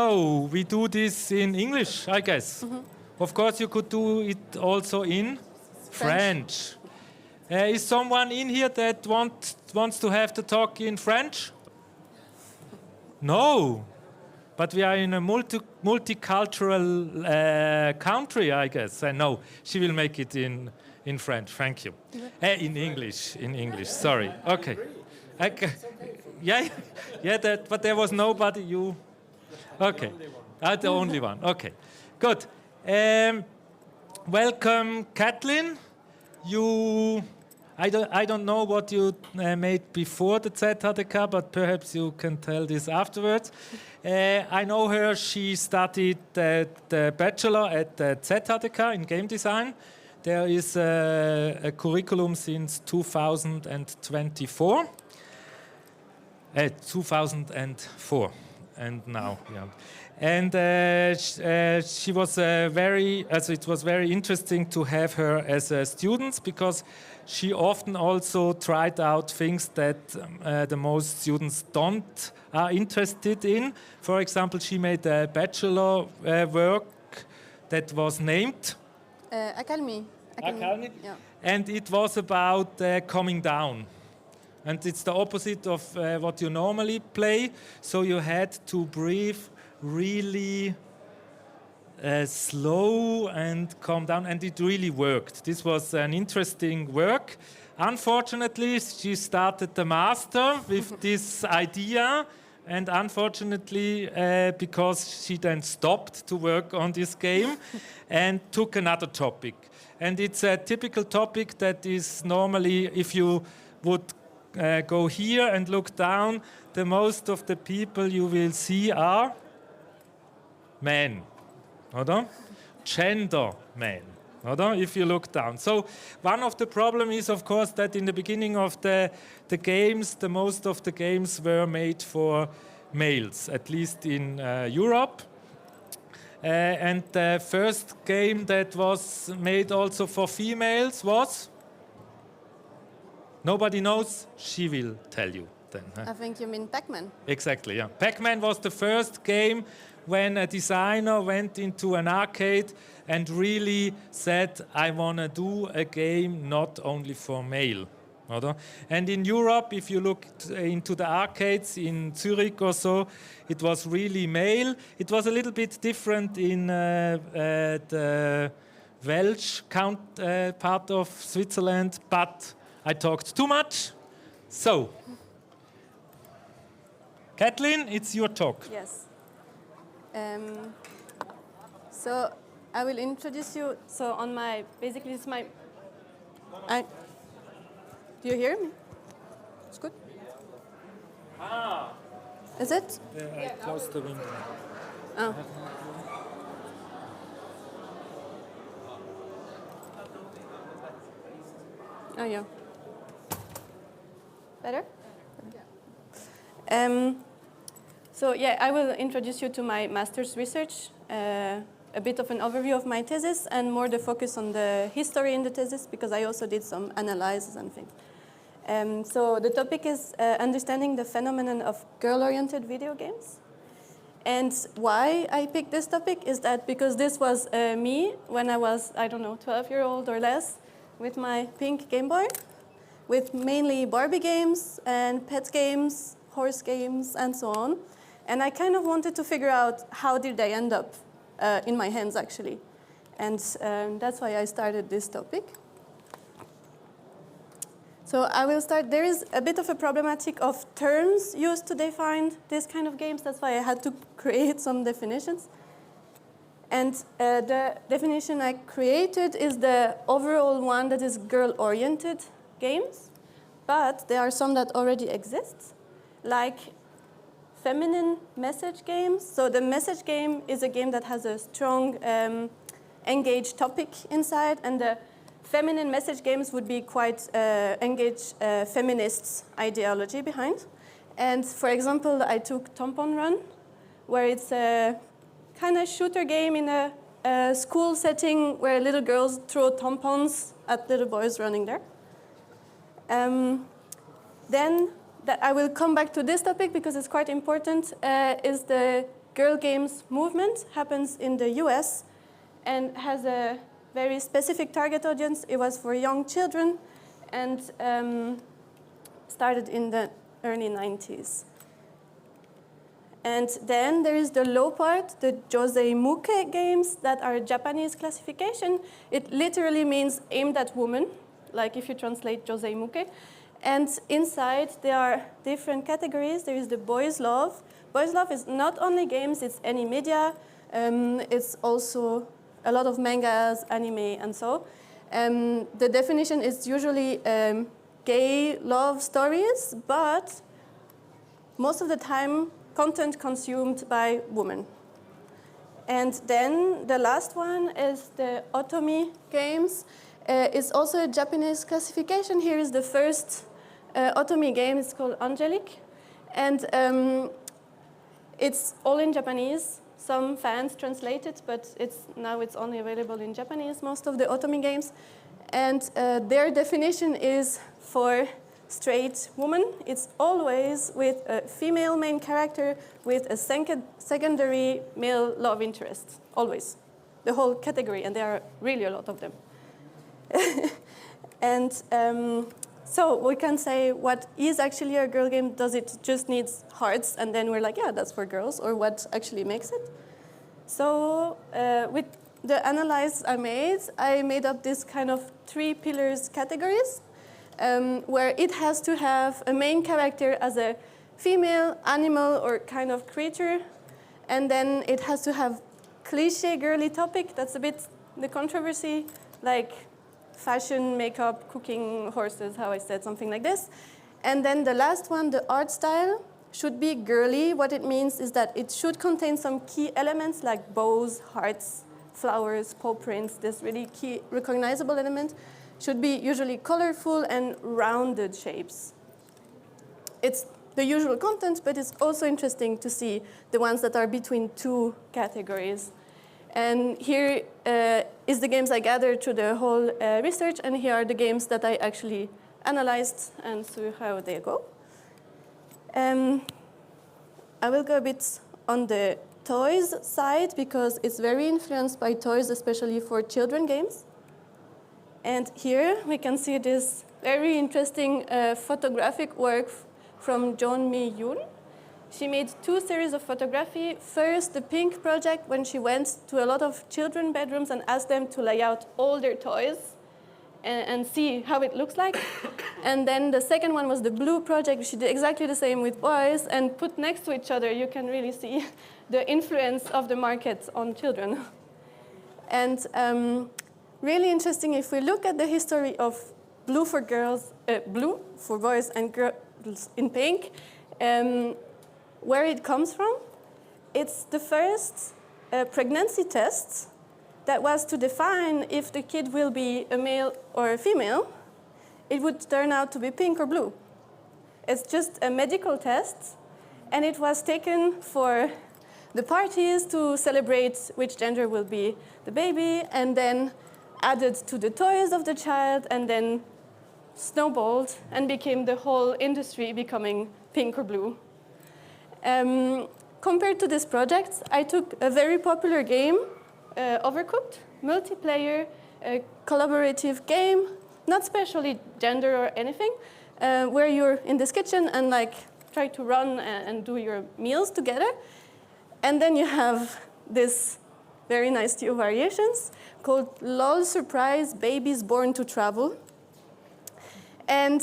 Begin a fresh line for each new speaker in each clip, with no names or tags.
So, we do this in English, I guess. Of course, you could do it also in French. Is someone in here that wants to have the talk in French? No. But we are in a multicultural country, I guess. No, she will make it in French. Thank you. In English. In English. Sorry. Okay. Yeah. But there was nobody. You. Okay. The only one. Okay. Good. Welcome, Kathleen. I don't know what you made before the ZHDK, but perhaps you can tell this afterwards. I know her. She studied the bachelor at the ZHDK in game design. There is a curriculum since 2024. 2004, and now, yeah. And she was it was very interesting to have her as a student because she often also tried out things that the most students are interested in. For example, she made a bachelor work that was named
Accalmie.
Yeah. And it was about coming down. And it's the opposite of what you normally play. So you had to breathe really slow and calm down, and it really worked. This was an interesting work. Unfortunately, she started the master with this idea, and unfortunately, because she then stopped to work on this game and took another topic. And it's a typical topic that is normally, if you would go here and look down, the most of the people you will see are men, oder? Gender men, oder? If you look down. So one of the problems is, of course, that in the beginning of the games, the most of the games were made for males, at least in Europe. And the first game that was made also for females was? Nobody knows? She will tell you then.
I think you mean Pac-Man.
Exactly, yeah. Pac-Man was the first game when a designer went into an arcade and really said, I want to do a game not only for male. And in Europe, if you look into the arcades in Zurich or so, it was really male. It was a little bit different in the Welsh part of Switzerland, but I talked too much. So, Kathleen, it's your talk.
Yes. So I will introduce you. So on my, basically it's my, do you hear me? It's good. Is it?
I closed the window.
Oh. Oh yeah. Better? So yeah, I will introduce you to my master's research, a bit of an overview of my thesis, and more the focus on the history in the thesis, because I also did some analysis and things. So the topic is understanding the phenomenon of girl-oriented video games. And why I picked this topic is that because this was me when I was, 12-year-old or less, with my pink Game Boy, with mainly Barbie games and pet games, horse games, and so on. And I kind of wanted to figure out how did they end up in my hands, actually. And that's why I started this topic. So I will start. There is a bit of a problematic of terms used to define this kind of games. That's why I had to create some definitions. And the definition I created is the overall one that is girl-oriented games. But there are some that already exist, like feminine message games. So the message game is a game that has a strong engaged topic inside, and the feminine message games would be quite engaged feminist ideology behind. And for example, I took Tampon Run, where it's a kind of shooter game in a school setting where little girls throw tampons at little boys running there. Then I will come back to this topic because it's quite important, is the girl games movement happens in the US and has a very specific target audience. It was for young children and started in the early 90s. And then there is the low part, the Josei Muke games that are Japanese classification. It literally means aimed at women, like if you translate Josei Muke. And inside there are different categories. There is the boys' love. Boys' love is not only games, it's any media. It's also a lot of mangas, anime, and so. The definition is usually gay love stories, but most of the time, content consumed by women. And then the last one is the Otomi games. It's also a Japanese classification. Here is the first Otomi game. It's called Angelic. And it's all in Japanese. Some fans translate it, but now it's only available in Japanese, most of the Otomi games. And their definition is for straight woman. It's always with a female main character with a secondary male love interest, always. The whole category, and there are really a lot of them. And so we can say what is actually a girl game. Does it just need hearts, and then we're like, yeah, that's for girls, or what actually makes it? So with the analysis I made up this kind of 3 pillars categories. Where it has to have a main character as a female, animal, or kind of creature. And then it has to have cliche girly topic. That's a bit the controversy, like fashion, makeup, cooking, horses, how I said, something like this. And then the last one, the art style, should be girly. What it means is that it should contain some key elements like bows, hearts, flowers, paw prints, this really key recognizable element. Should be usually colorful and rounded shapes. It's the usual content, but it's also interesting to see the ones that are between 2 categories. And here is the games I gathered through the whole research, and here are the games that I actually analyzed and see how they go. I will go a bit on the toys side because it's very influenced by toys, especially for children games. And here we can see this very interesting photographic work from Jeon Mi-yoon. She made 2 series of photography. First, the Pink project, when she went to a lot of children bedrooms and asked them to lay out all their toys and see how it looks like. And then the second one was the Blue project. She did exactly the same with boys and put next to each other. You can really see the influence of the market on children. And really interesting, if we look at the history of blue for girls, blue for boys and girls in pink, where it comes from, it's the first pregnancy test that was to define if the kid will be a male or a female. It would turn out to be pink or blue. It's just a medical test, and it was taken for the parties to celebrate which gender will be the baby, and then added to the toys of the child, and then snowballed and became the whole industry becoming pink or blue. Compared to this project, I took a very popular game, Overcooked, multiplayer, collaborative game, not specially gender or anything, where you're in this kitchen and like try to run and do your meals together. And then you have this very nice 2 variations called LOL Surprise Babies Born to Travel. And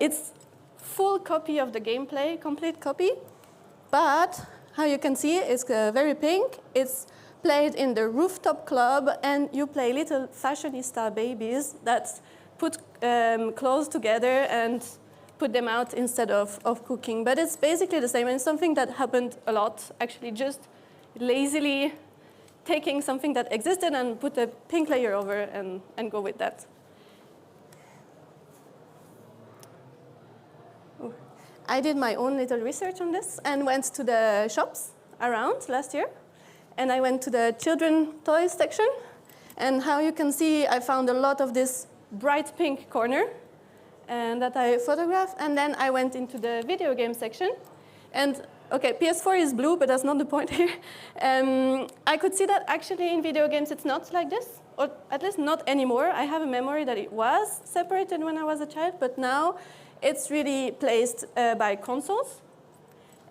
it's full copy of the gameplay, complete copy. But how you can see, it's very pink. It's played in the rooftop club, and you play little fashionista babies that put clothes together and put them out instead of cooking. But it's basically the same, and it's something that happened a lot, actually, just lazily taking something that existed and put a pink layer over and go with that. I did my own little research on this and went to the shops around last year. And I went to the children toys section. And how you can see, I found a lot of this bright pink corner and that I photographed. And then I went into the video game section. And Okay, PS4 is blue, but that's not the point here. I could see that actually in video games it's not like this, or at least not anymore. I have a memory that it was separated when I was a child, but now it's really placed by consoles.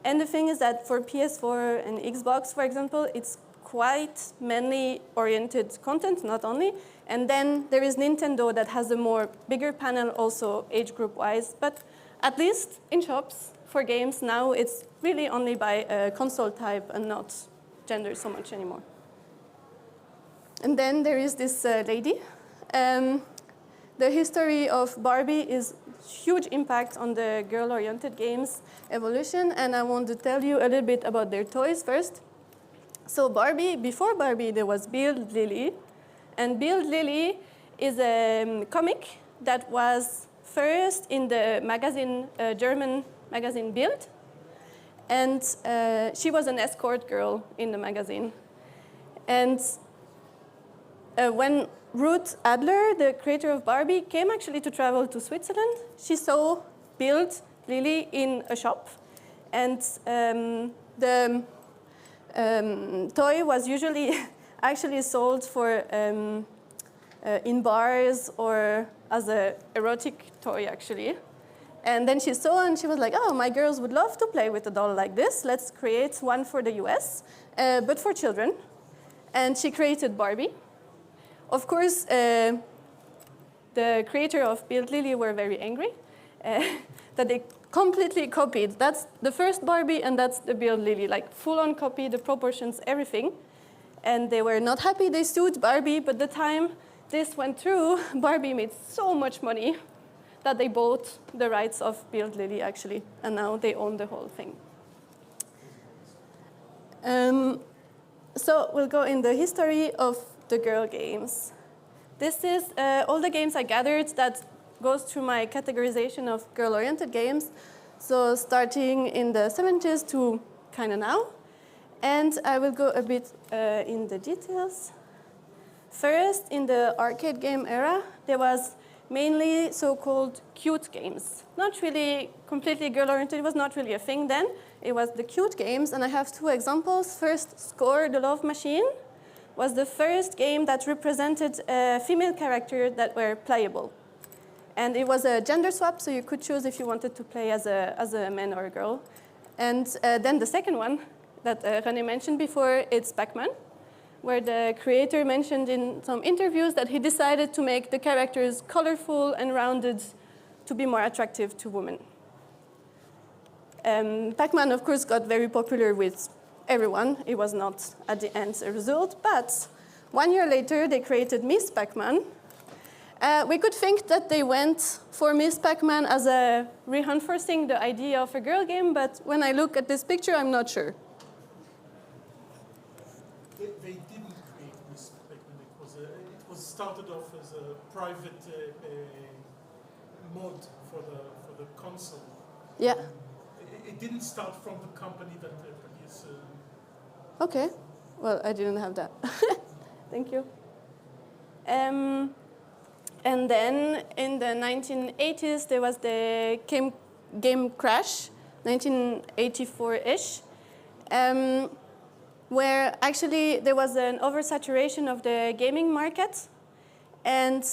And the thing is that for PS4 and Xbox, for example, it's quite mainly oriented content, not only. And then there is Nintendo that has a more bigger panel also age group wise, but at least in shops for games now it's really only by console type and not gender so much anymore. And then there is this lady. The history of Barbie is huge impact on the girl-oriented games evolution, and I want to tell you a little bit about their toys first. So Barbie, before Barbie, there was Build Lily, and Build Lily is a comic that was first in the magazine, German magazine Bild, and she was an escort girl in the magazine. And when Ruth Adler, the creator of Barbie, came actually to travel to Switzerland, she saw Build Lily in a shop, and the toy was usually actually sold for in bars or as an erotic toy, actually. And then she saw and she was like, oh, my girls would love to play with a doll like this. Let's create one for the US, but for children. And she created Barbie. Of course, the creator of Build Lily were very angry that they completely copied. That's the first Barbie and that's the Build Lily, like full-on copy, the proportions, everything. And they were not happy. They sued Barbie, but the time this went through, Barbie made so much money that they bought the rights of Build Lily, actually, and now they own the whole thing. So we'll go in the history of the girl games. This is all the games I gathered that goes through my categorization of girl-oriented games, so starting in the 70s to kind of now. And I will go a bit in the details. First, in the arcade game era, there was mainly so-called cute games. Not really completely girl-oriented, it was not really a thing then. It was the cute games, and I have two examples. First, Score, the Love Machine, was the first game that represented female characters that were playable. And it was a gender swap, so you could choose if you wanted to play as a man or a girl. And then the second one that René mentioned before, it's Pac-Man, where the creator mentioned in some interviews that he decided to make the characters colorful and rounded to be more attractive to women. Pac-Man, of course, got very popular with everyone. It was not, at the end, a result. But 1 year later, they created Miss Pac-Man. We could think that they went for Miss Pac-Man as a reinforcing the idea of a girl game, but when I look at this picture, I'm not sure.
They didn't create Miss Pac-Man. It was started off as a private mod for the console.
Yeah.
It didn't start from the company that produced.
Okay. Well, I didn't have that. Thank you. And then in the 1980s, there was the game Crash, 1984-ish, where actually there was an oversaturation of the gaming market. And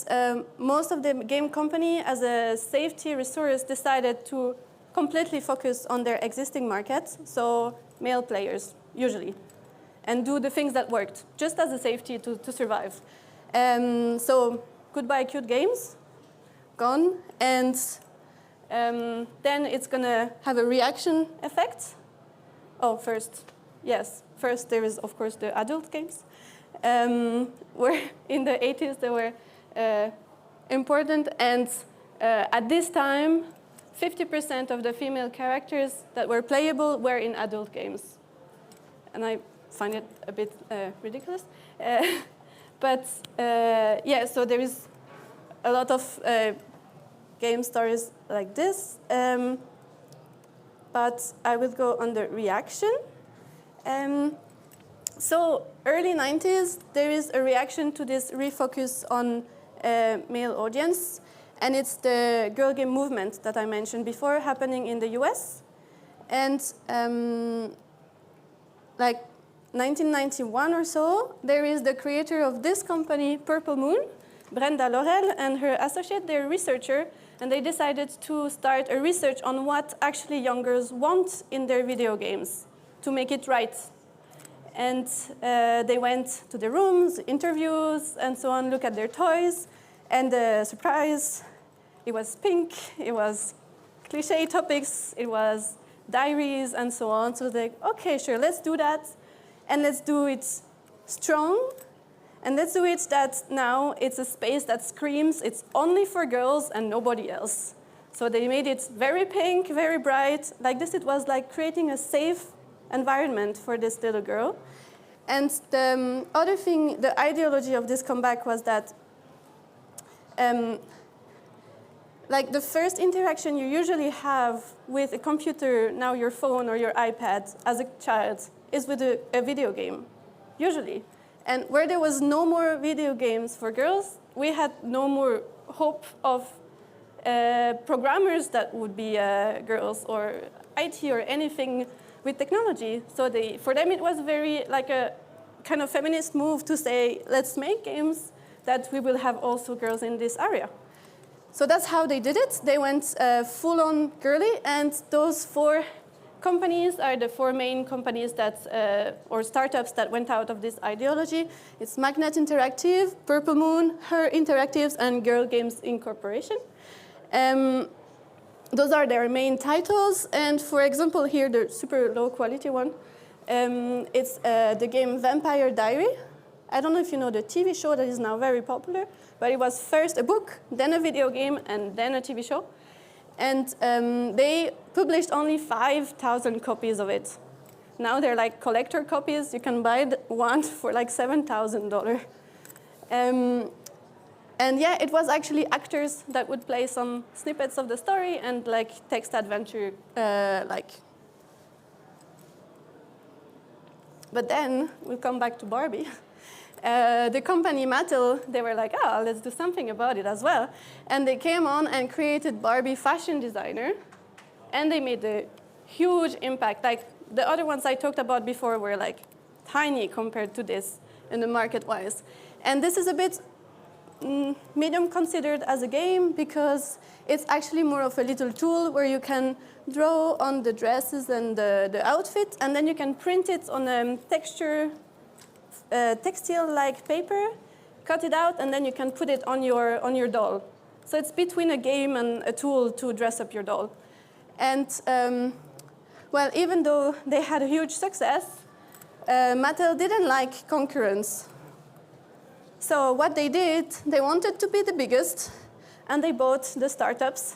most of the game company, as a safety resource, decided to completely focus on their existing markets, so male players, usually, and do the things that worked, just as a safety to survive. So goodbye cute games, gone, and then it's going to have a reaction effect. Oh, first there is, of course, the adult games, where in the 80s they were important, and at this time, 50% of the female characters that were playable were in adult games. And I find it a bit ridiculous. But yeah, so there is a lot of game stories like this. But I will go on the reaction. So early 90s, there is a reaction to this refocus on male audience. And it's the girl game movement that I mentioned before happening in the US. And like 1991 or so, there is the creator of this company, Purple Moon, Brenda Laurel, and her associate, they're a researcher, and they decided to start a research on what actually young girls want in their video games to make it right. And they went to the rooms, interviews, and so on, look at their toys, and surprise, it was pink, it was cliche topics, it was diaries, and so on. So they're like, okay, sure, let's do that, and let's do it strong, and let's do it that now it's a space that screams it's only for girls and nobody else. So they made it very pink, very bright. Like this, it was like creating a safe environment for this little girl. And the other thing, the ideology of this comeback was that like the first interaction you usually have with a computer, now your phone or your iPad as a child, is with a video game, usually. And where there was no more video games for girls, we had no more hope of programmers that would be girls or IT or anything with technology. So for them it was very like a kind of feminist move to say, let's make games that we will have also girls in this area. So that's how they did it. They went full-on girly, and those 4 companies are the 4 main companies that, or startups that went out of this ideology. It's Magnet Interactive, Purple Moon, Her Interactives, and Girl Games Incorporation. Those are their main titles, and for example here, the super low quality one, it's the game Vampire Diary. I don't know if you know the TV show that is now very popular, but it was first a book, then a video game, and then a TV show. And they published only 5,000 copies of it. Now they're like collector copies. You can buy one for like $7,000. And yeah, it was actually actors that would play some snippets of the story and like text adventure like. But then we'll come back to Barbie. The company Mattel, they were like, oh, let's do something about it as well. And they came on and created Barbie Fashion Designer. And they made a huge impact. Like the other ones I talked about before were like tiny compared to this in the market-wise. And this is a bit medium considered as a game because it's actually more of a little tool where you can draw on the dresses and the outfit, and then you can print it on a textile-like paper, cut it out, and then you can put it on your doll. So it's between a game and a tool to dress up your doll. And well, even though they had a huge success, Mattel didn't like concurrence. So what they did, they wanted to be the biggest, and they bought the startups,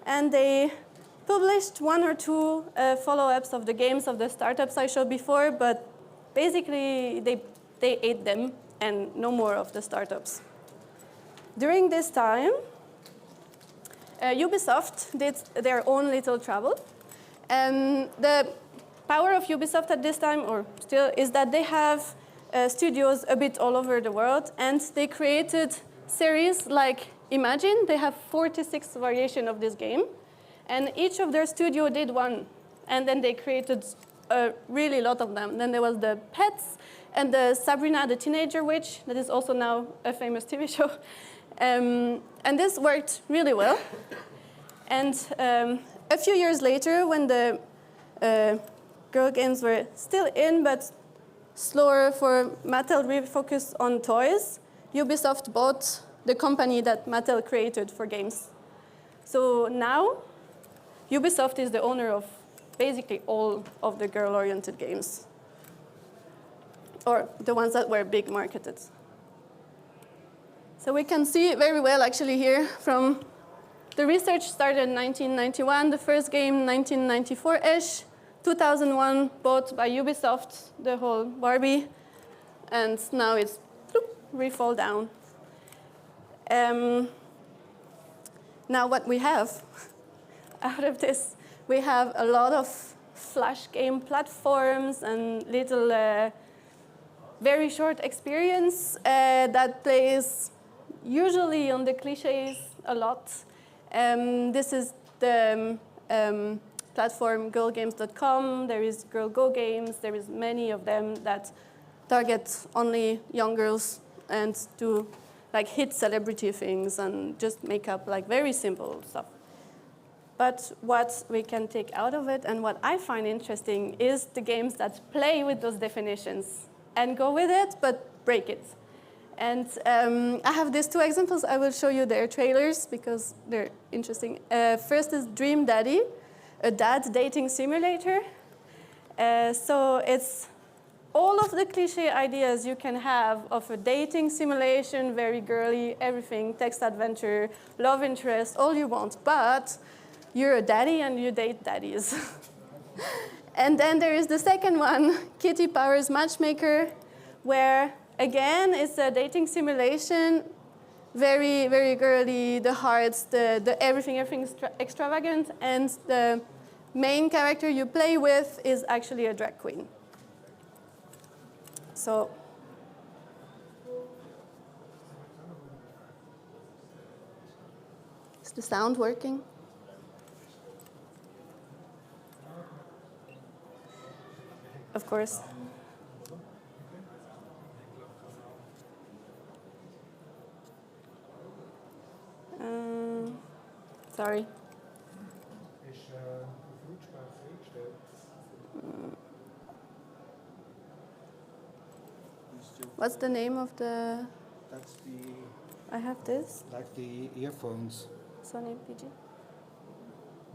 and they published 1 or 2 follow-ups of the games of the startups I showed before, but basically they ate them and no more of the startups. During this time, Ubisoft did their own little travel. The power of Ubisoft at this time, or still, is that they have studios a bit all over the world, and they created series like Imagine. They have 46 variations of this game, and each of their studio did one, and then they created a really lot of them. Then there was the Pets and the Sabrina the Teenager Witch, that is also now a famous TV show. And this worked really well. And a few years later, when the girl games were still in, but slower for Mattel refocused on toys, Ubisoft bought the company that Mattel created for games. So now, Ubisoft is the owner of basically all of the girl-oriented games, or the ones that were big marketed. So we can see very well actually here from the research started in 1991, the first game 1994-ish, 2001 bought by Ubisoft, the whole Barbie, and now it's re-fall down. Now what we have out of this, we have a lot of flash game platforms and little very short experience that plays usually on the cliches a lot. This is the platform girlgames.com, there is Girl Go Games, there is many of them that target only young girls and do like hit celebrity things and just make up like very simple stuff. But what we can take out of it and what I find interesting is the games that play with those definitions and go with it, but break it. And I have these two examples. I will show you their trailers because they're interesting. First is Dream Daddy, a dad dating simulator. So it's all of the cliche ideas you can have of a dating simulation, very girly, everything, text adventure, love interest, all you want. But you're a daddy and you date daddies. And then there is the second one, Kitty Powers Matchmaker, where, again, it's a dating simulation, very, very girly, the hearts, the everything extravagant, and the main character you play with is actually a drag queen. So, is the sound working? Of course. Sorry. What's the name of the...
That's the...
I have this.
Like the earphones.
Sony PG?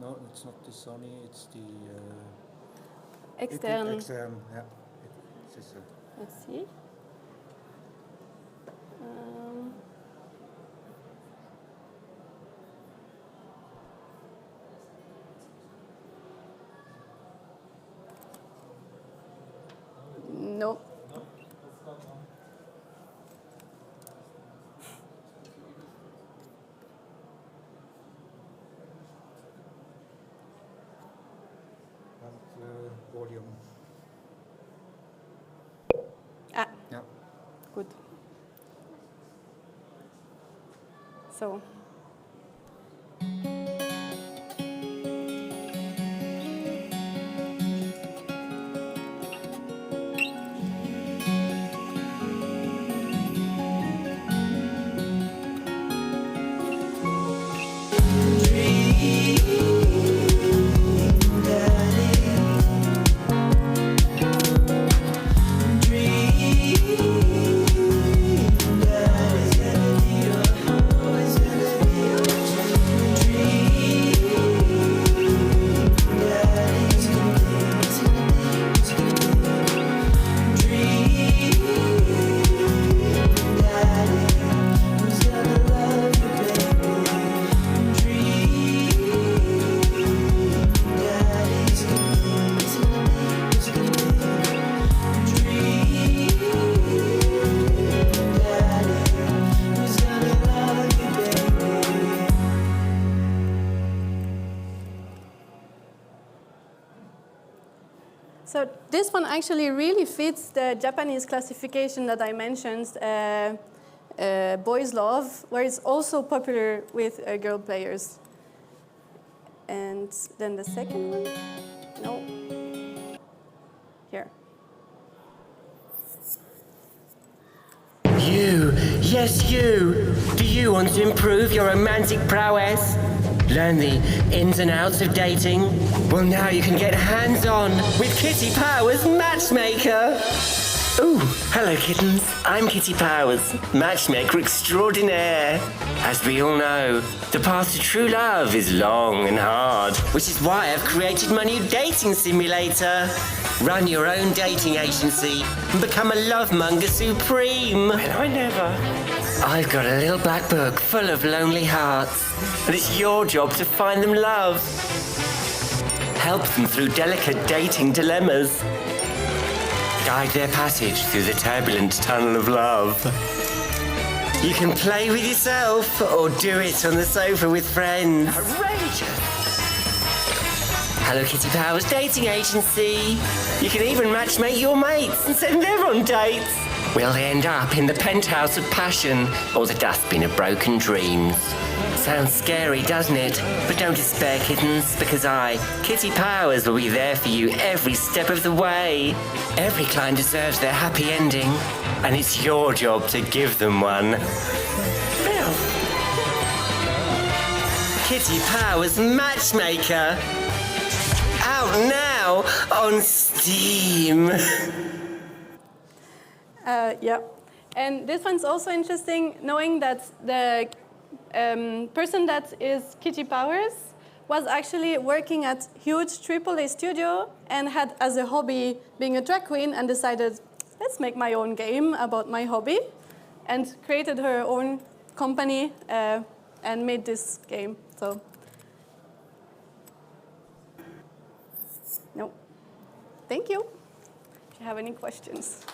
No, it's not the Sony, it's the...
Extern.
Extern, yeah. It's
Let's see. No.
volume.
Ah,
Yeah.
good. So. So this one actually really fits the Japanese classification that I mentioned, boys love, where it's also popular with girl players. And then the second one, no, here.
You, yes you. Do you want to improve your romantic prowess? Learn the ins and outs of dating? Well, now you can get hands-on with Kitty Powers Matchmaker. Ooh, hello kittens. I'm Kitty Powers, matchmaker extraordinaire. As we all know, the path to true love is long and hard, which is why I've created my new dating simulator. Run your own dating agency and become a lovemonger supreme. Well, I never. I've got a little black book full of lonely hearts, and it's your job to find them love. Help them through delicate dating dilemmas. Guide their passage through the turbulent tunnel of love. You can play with yourself or do it on the sofa with friends. Outrageous! Hello Kitty Powers Dating Agency. You can even matchmake your mates and send them on dates. We'll end up in the penthouse of passion or the dustbin of broken dreams. Sounds scary, doesn't it? But don't despair, kittens, because I, Kitty Powers, will be there for you every step of the way. Every client deserves their happy ending, and it's your job to give them one. Well, Kitty Powers Matchmaker. Out now on Steam.
Yeah. And this one's also interesting, knowing that the person that is Kitty Powers was actually working at huge AAA studio and had as a hobby being a drag queen and decided, let's make my own game about my hobby, and created her own company and made this game. So, no. Thank you. If you have any questions.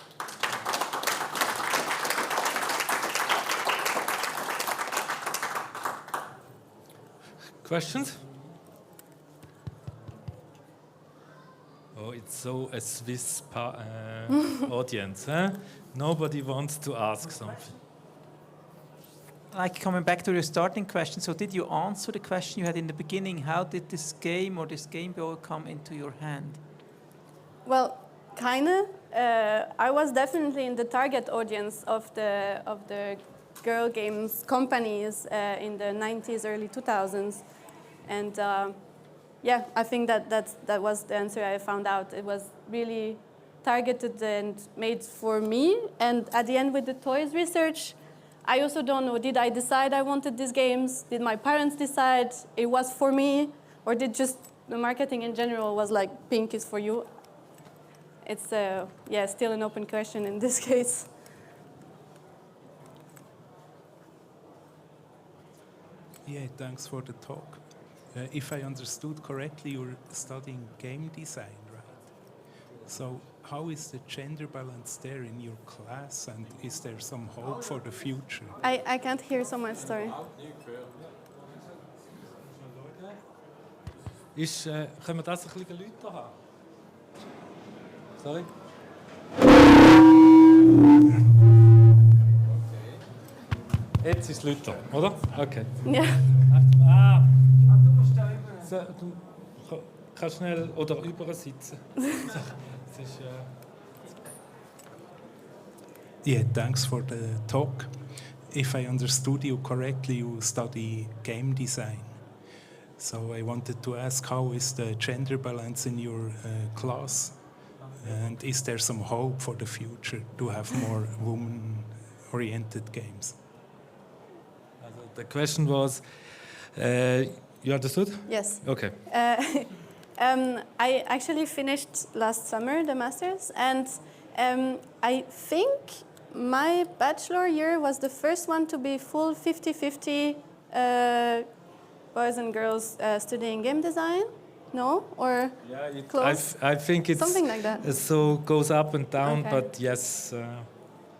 Questions? Oh, it's so a Swiss audience, huh? Nobody wants to ask something.
Like coming back to your starting question, so did you answer the question you had in the beginning? How did this game or this Game Boy come into your hand?
Well, kinda. I was definitely in the target audience of the girl games companies in the 90s, early 2000s. And yeah, I think that was the answer I found out. It was really targeted and made for me. And at the end with the toys research, I also don't know, did I decide I wanted these games? Did my parents decide it was for me? Or did just the marketing in general was like, pink is for you? It's yeah, still an open question in this case.
Yeah, thanks for the talk. If I understood correctly, you're studying game design, right? So how is the gender balance there in your class, and is there some hope for the future?
I can't hear so much, sorry.
Können wir das ein bisschen lauter haben? Sorry? Jetzt ist es lauter, oder? Okay.
Ja.
So, du kannst schnell oder über sitzen. Das ist,
Yeah, thanks for the talk. If I understood you correctly, you study game design. So I wanted to ask, how is the gender balance in your class? And is there some hope for the future to have more woman-oriented games?
the question was, you understood?
Yes.
Okay.
I actually finished last summer the master's, and I think my bachelor year was the first one to be full 50-50 boys and girls studying game design. No? Or close?
I think it's
something like that.
So goes up and down,
Okay.
but yes.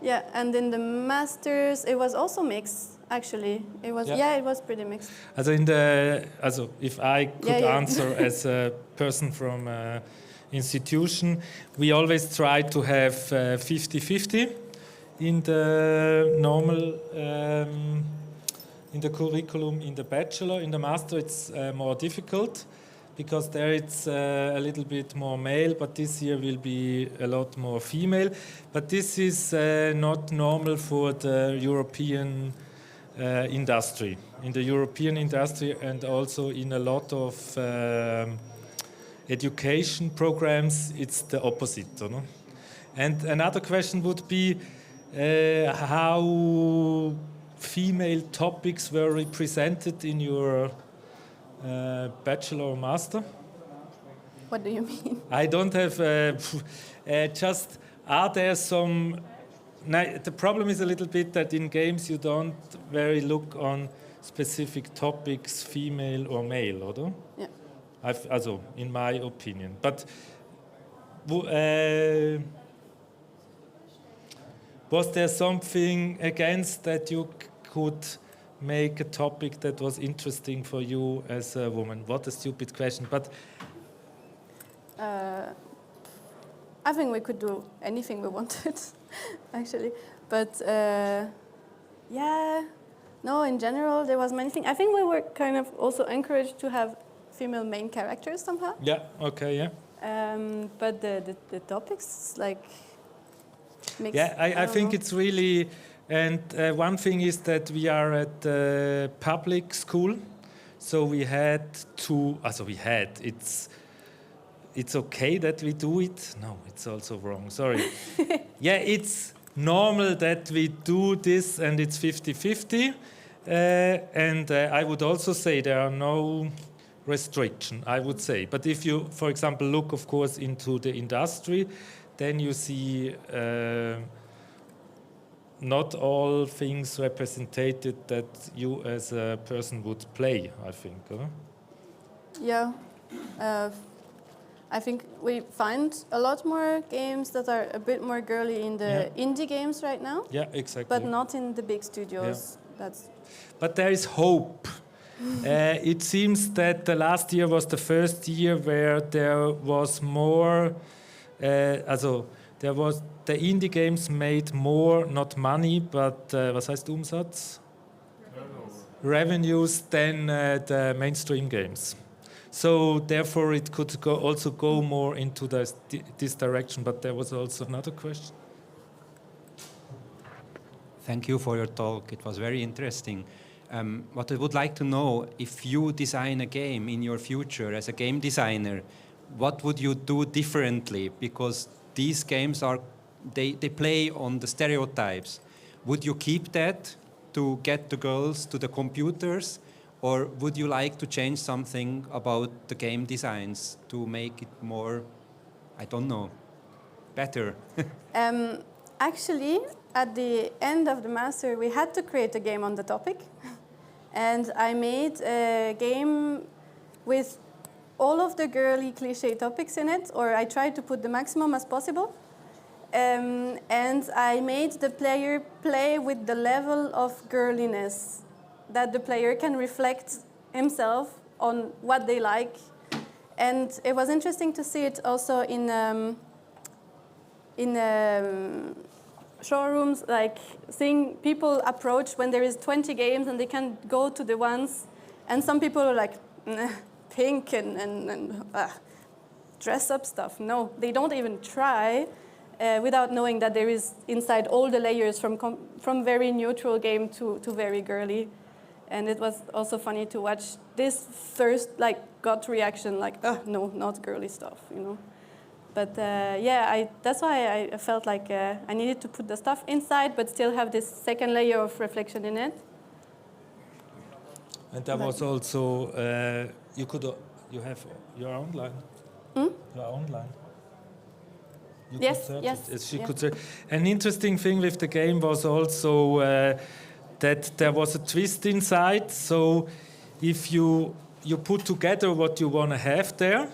Yeah, and in the masters it was also mixed. Actually, it was it was pretty mixed.
If I could answer as a person from institution, we always try to have 50-50 in the normal in the curriculum. In the bachelor, in the master, it's more difficult because there it's a little bit more male, but this year will be a lot more female. But this is not normal for the European industry. In the European industry and also in a lot of education programs, it's the opposite. No? And another question would be how female topics were represented in your bachelor or master?
What do you mean?
I don't have just, are there some... The problem is a little bit that in games you don't very look on specific topics, female or male, or?
Yeah.
Also, in my opinion. But was there something against that you could make a topic that was interesting for you as a woman? What a stupid question, but...
I think we could do anything we wanted, actually. But yeah, No, in general, there was many things. I think we were kind of also encouraged to have female main characters somehow.
Yeah, okay, yeah.
But the topics, like, mix.
Yeah, I think it's really, and one thing is that we are at the public school, so we had to, it's okay that we do it. No, it's also wrong, sorry. Yeah, it's normal that we do this and it's 50-50. And I would also say there are no restriction, I would say. But if you, for example, look, of course, into the industry, then you see not all things represented that you as a person would play, I think.
Yeah. I think we find a lot more games that are a bit more girly in the indie games right now.
Yeah, exactly.
But not in the big studios.
Yeah. But there is hope. It seems that the last year was the first year where there was more, there was the indie games made more, not money, but was heißt Umsatz? Revenues than the mainstream games. So therefore it could also go more into this direction. But there was also another question.
Thank you for your talk. It was very interesting. What I would like to know, if you design a game in your future as a game designer, what would you do differently? Because these games they play on the stereotypes. Would you keep that to get the girls to the computers? Or would you like to change something about the game designs to make it more, I don't know, better?
Actually, at the end of the master, we had to create a game on the topic. And I made a game with all of the girly cliché topics in it, or I tried to put the maximum as possible. And I made the player play with the level of girliness that the player can reflect himself on what they like. And it was interesting to see it also in showrooms, like seeing people approach when there is 20 games and they can go to the ones, and some people are like, pink and dress up stuff. No, they don't even try without knowing that there is inside all the layers from very neutral game to very girly. And it was also funny to watch this first gut reaction, no, not girly stuff, you know. But that's why I felt like I needed to put the stuff inside, but still have this second layer of reflection in it.
And there was also you have your own line. Your own line.
Yes.
She could say. An interesting thing with the game was also that there was a twist inside. So if you put together what you want to have there,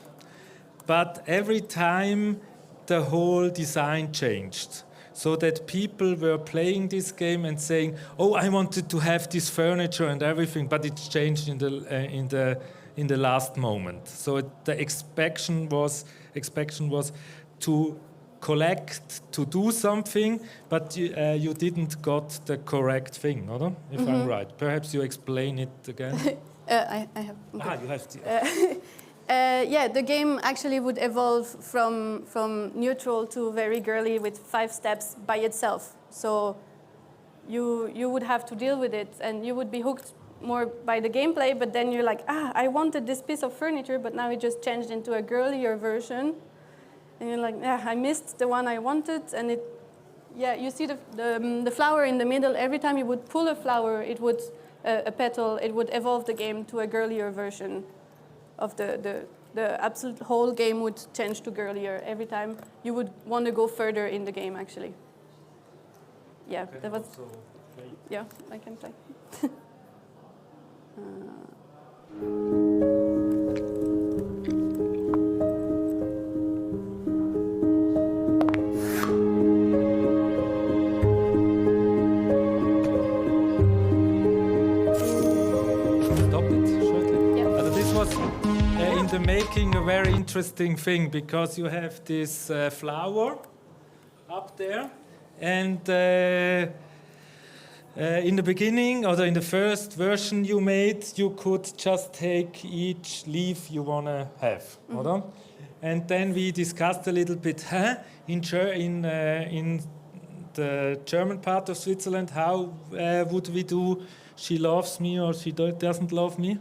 but every time the whole design changed, so that people were playing this game and saying, "Oh, I wanted to have this furniture and everything," but it changed in the last moment. So the expectation was to collect, to do something, but you didn't got the correct thing, or? If I'm right. Perhaps you explain it again.
I have.
Okay. You have to.
The game actually would evolve from neutral to very girly with 5 steps by itself. So you would have to deal with it, and you would be hooked more by the gameplay, but then you're like, I wanted this piece of furniture, but now it just changed into a girlier version. And you're like, I missed the one I wanted, and you see the flower in the middle. Every time you would pull a flower, it would a petal, it would evolve the game to a girlier version of the absolute whole game would change to girlier every time. You would want to go further in the game, actually. Yeah, that was. Yeah, I can play.
In the making, a very interesting thing, because you have this flower up there, and in the beginning, or in the first version you made, you could just take each leaf you want to have, oder? And then we discussed a little bit, in the German part of Switzerland, how would we do she loves me or she doesn't love me?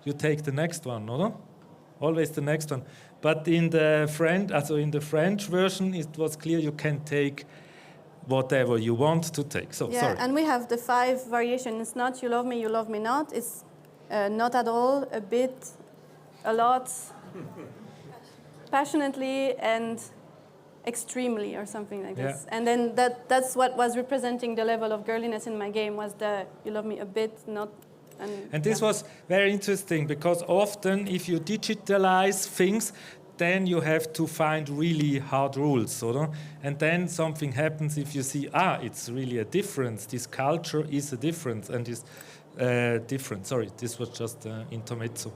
You take the next one, oder? Always the next one. But in the French version, it was clear you can take whatever you want to take. So,
Yeah,
sorry.
and we have the 5 variations. It's not you love me not. It's not at all, a bit, a lot, passionately, and extremely, or something like this. And then that's what was representing the level of girliness in my game, was the you love me a bit, not.
And this was very interesting, because often if you digitalize things, then you have to find really hard rules, oder? And then something happens if you see, it's really a difference. This culture is a difference, and is different. Sorry, this was just intermezzo.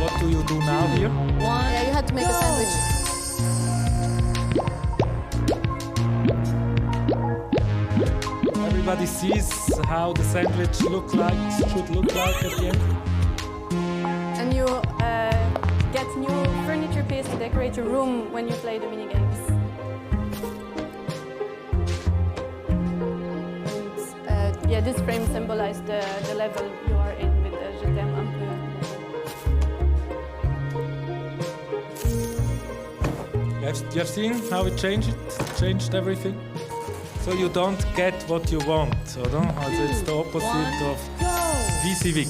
What do you do now here?
Yeah, you had to make a sandwich.
Everybody sees how the sandwich should look like at the end.
And you get new furniture piece to decorate your room when you play the mini games. And, this frame symbolizes the level you are in with the Je t'aime un peu.
You have seen how it changed everything? So you don't get what you want, oder? Also it's the opposite of VCVIC.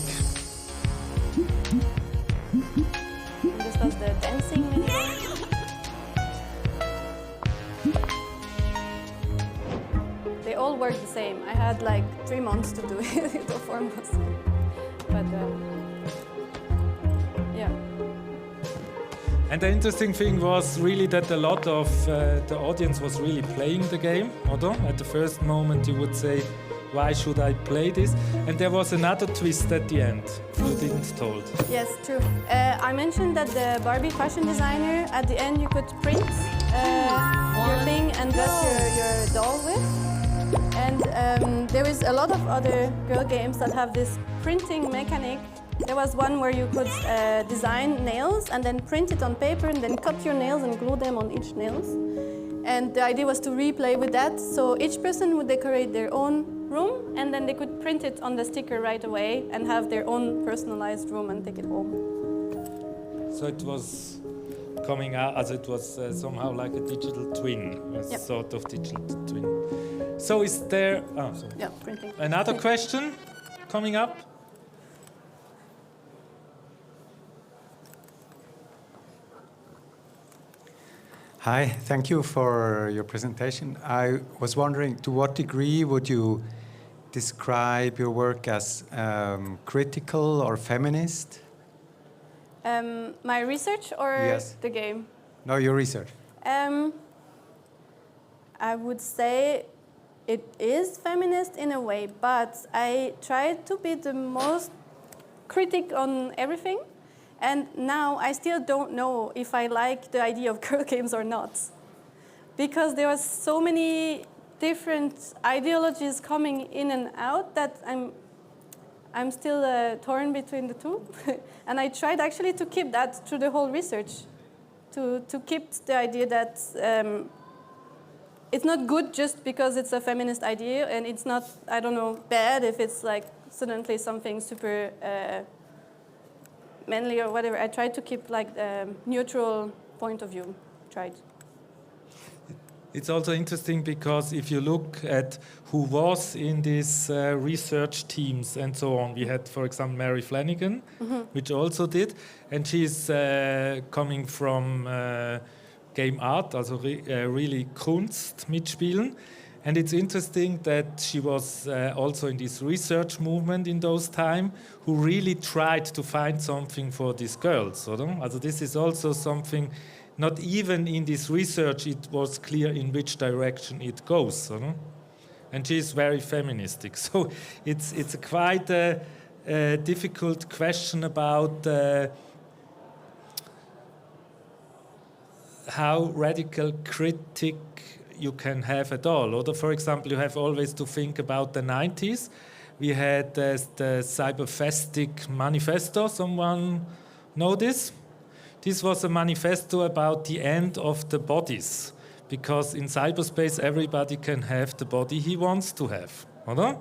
This was the dancing mini game. They all work the same. I had like 3 months to do it, or 4 months. But yeah.
And the interesting thing was really that a lot of the audience was really playing the game, oder? At the first moment you would say, why should I play this? And there was another twist at the end you didn't told.
Yes, true. I mentioned that the Barbie fashion designer, at the end you could print your thing and dress your doll with. And there is a lot of other girl games that have this printing mechanic. There was one where you could design nails and then print it on paper and then cut your nails and glue them on each nails. And the idea was to replay with that. So each person would decorate their own room and then they could print it on the sticker right away and have their own personalized room and take it home.
So it was coming out, as it was somehow like a digital twin, a sort of digital twin. So is there
printing.
Another question coming up?
Hi, thank you for your presentation. I was wondering, to what degree would you describe your work as critical or feminist?
My research or the game?
No, your research.
I would say it is feminist in a way, but I try to be the most critic on everything. And now I still don't know if I like the idea of girl games or not. Because there are so many different ideologies coming in and out that I'm still torn between the two. And I tried actually to keep that through the whole research, to keep the idea that it's not good just because it's a feminist idea, and it's not, I don't know, bad if it's like suddenly something super manly or whatever. I tried to keep like a neutral point of view. Tried.
It's also interesting because if you look at who was in these research teams and so on, we had, for example, Mary Flanagan, which also did, and she's coming from game art, also really Kunst mitspielen. And it's interesting that she was also in this research movement in those times, who really tried to find something for these girls. Oder? Also this is also something, not even in this research it was clear in which direction it goes. Oder? And she's very feministic. So it's a quite a difficult question about how radical critic you can have at all. Or for example, you have always to think about the 90s. We had the Cyberfastic Manifesto. Someone know this? This was a manifesto about the end of the bodies, because in cyberspace everybody can have the body he wants to have. Right?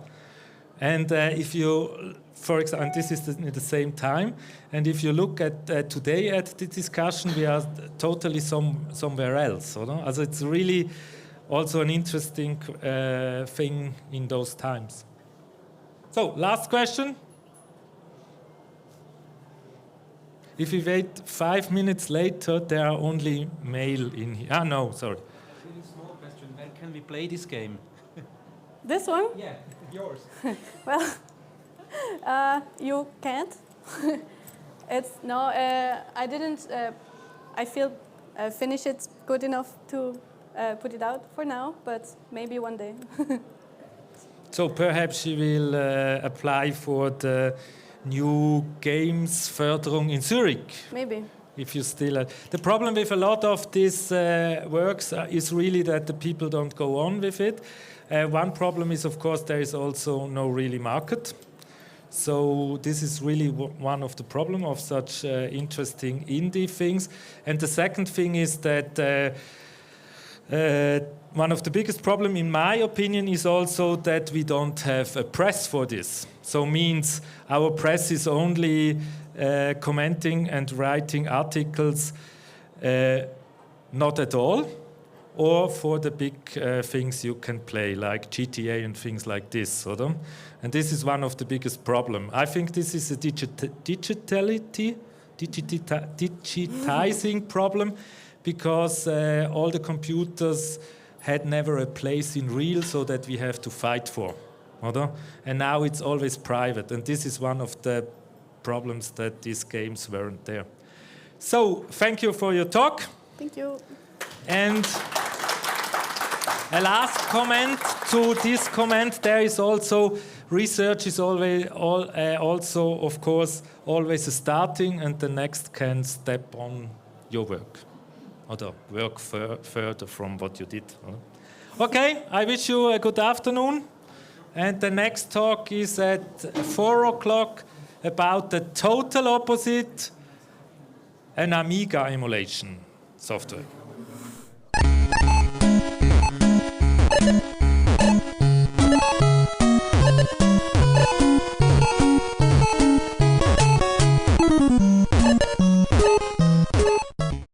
And if you, for example, and this is at the same time, and if you look at today at the discussion, we are totally somewhere else. Right? Also it's really also an interesting thing in those times. So, last question. If we wait 5 minutes later, there are only male in here. Ah, no, sorry.
Really small question. Where can we play this game?
This one?
Yeah, yours.
Well, you can't. I didn't. I feel finish it good enough to put it out for now, but maybe one day.
So perhaps you will apply for the new games Förderung in Zurich.
Maybe.
If you still, the problem with a lot of these works is really that the people don't go on with it. One problem is, of course, there is also no really market. So this is really one of the problems of such interesting indie things. And the second thing is that one of the biggest problems, in my opinion, is also that we don't have a press for this. So means our press is only commenting and writing articles, not at all, or for the big things you can play, like GTA and things like this. Oder? And this is one of the biggest problems. I think this is a digitizing problem, because all the computers had never a place in real, so that we have to fight for. Oder? And now it's always private, and this is one of the problems that these games weren't there. So, thank you for your talk.
Thank you.
And a last comment to this comment, there is also, research is always also, of course, always a starting, and the next can step on your work. Or work further from what you did. Okay, I wish you a good afternoon. And the next talk is at 4 o'clock about the total opposite, an Amiga emulation software.